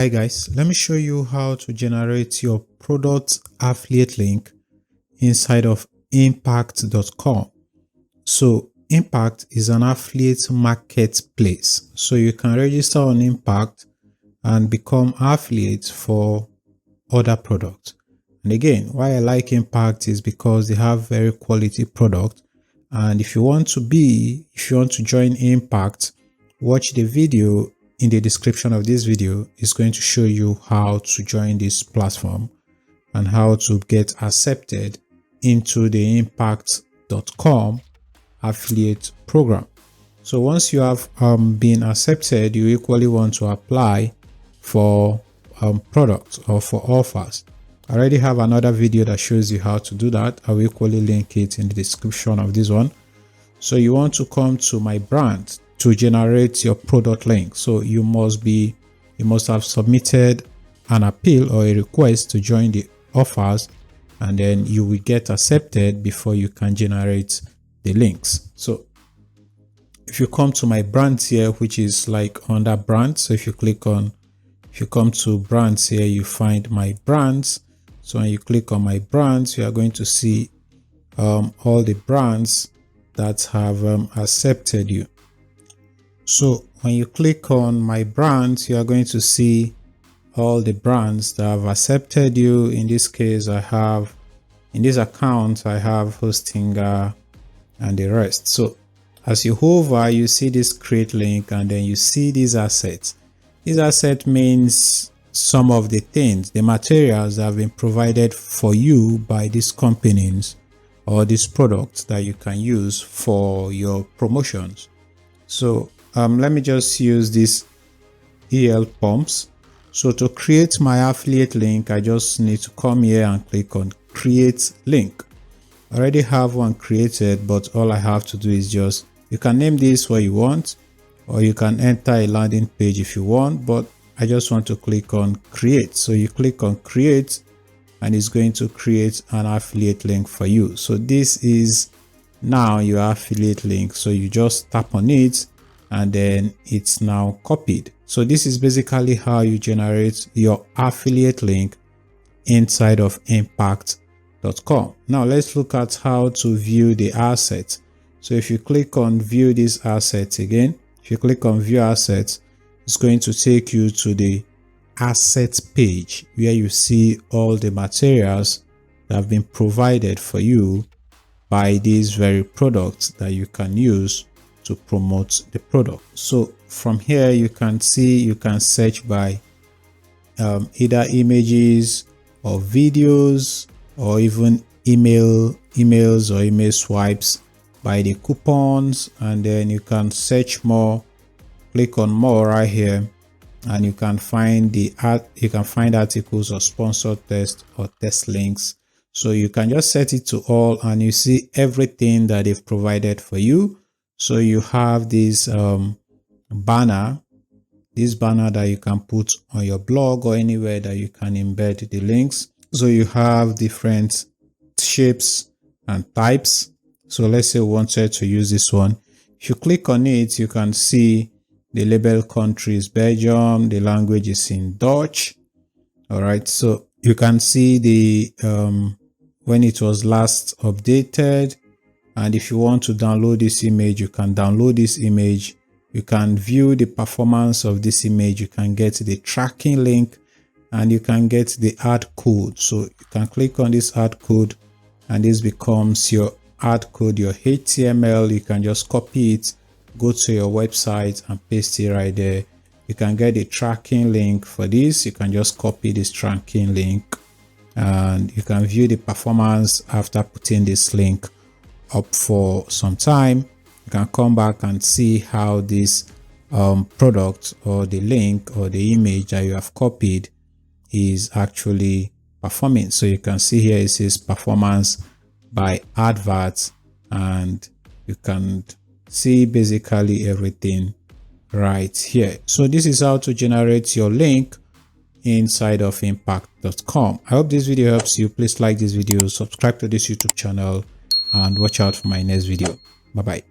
Hi guys, let me show you how to generate your product affiliate link inside of impact.com. So Impact is an affiliate marketplace. So you can register on Impact and become affiliate for other products. And again, why I like Impact is because they have very quality product. And if you want to join Impact, watch the video in the description of this video. Is going to show you how to join this platform and how to get accepted into the impact.com affiliate program. So once you have been accepted, you equally want to apply for products or for offers. I already have another video that shows you how to do that. I will equally link it in the description of this one. So you want to come to my brand to generate your product link. So you must have submitted an appeal or a request to join the offers, and then you will get accepted before you can generate the links. So if you come to my brands here, which is like under brands, so if you come to brands here, you find my brands. So when you click on my brands, you are going to see all the brands that have accepted you. So when you click on my brands, you are going to see all the brands that have accepted you. In this case, in this account, I have 𝐻𝐿𝐴 and the rest. So as you hover, you see this create link, and then you see these assets. This asset means some of the things, the materials that have been provided for you by these companies or these products that you can use for your promotions. So let me just use this EL pumps. So to create my affiliate link, I just need to come here and click on create link. I already have one created, but all I have to do is you can name this what you want, or you can enter a landing page if you want, but I just want to click on create. So you click on create and it's going to create an affiliate link for you. So this is now your affiliate link. So you just tap on it and then it's now copied. So this is basically how you generate your affiliate link inside of impact.com. Now let's look at how to view the assets. So if you click on view these assets again, if you click on view assets, it's going to take you to the assets page where you see all the materials that have been provided for you by these very products that you can use to promote the product. So from here you can search by either images or videos or even emails or email swipes by the coupons, and then you can search more. Click on more right here and you can find articles or sponsored tests or test links. So you can just set it to all and you see everything that they've provided for you. So you have this banner that you can put on your blog or anywhere that you can embed the links. So you have different shapes and types. So let's say we wanted to use this one. If you click on it, you can see the label country is Belgium, the language is in Dutch. All right, so you can see the when it was last updated. And if you want to download this image, you can download this image. You can view the performance of this image. You can get the tracking link and you can get the add code. So you can click on this add code and this becomes your add code, your HTML. You can just copy it, go to your website and paste it right there. You can get the tracking link for this. You can just copy this tracking link and you can view the performance after putting this link up for some time. You can come back and see how this product or the link or the image that you have copied is actually performing. So you can see here it says performance by adverts, and you can see basically everything right here. So this is how to generate your link inside of impact.com. I hope this video helps you. Please like this video, subscribe to this YouTube channel, and watch out for my next video. Bye bye.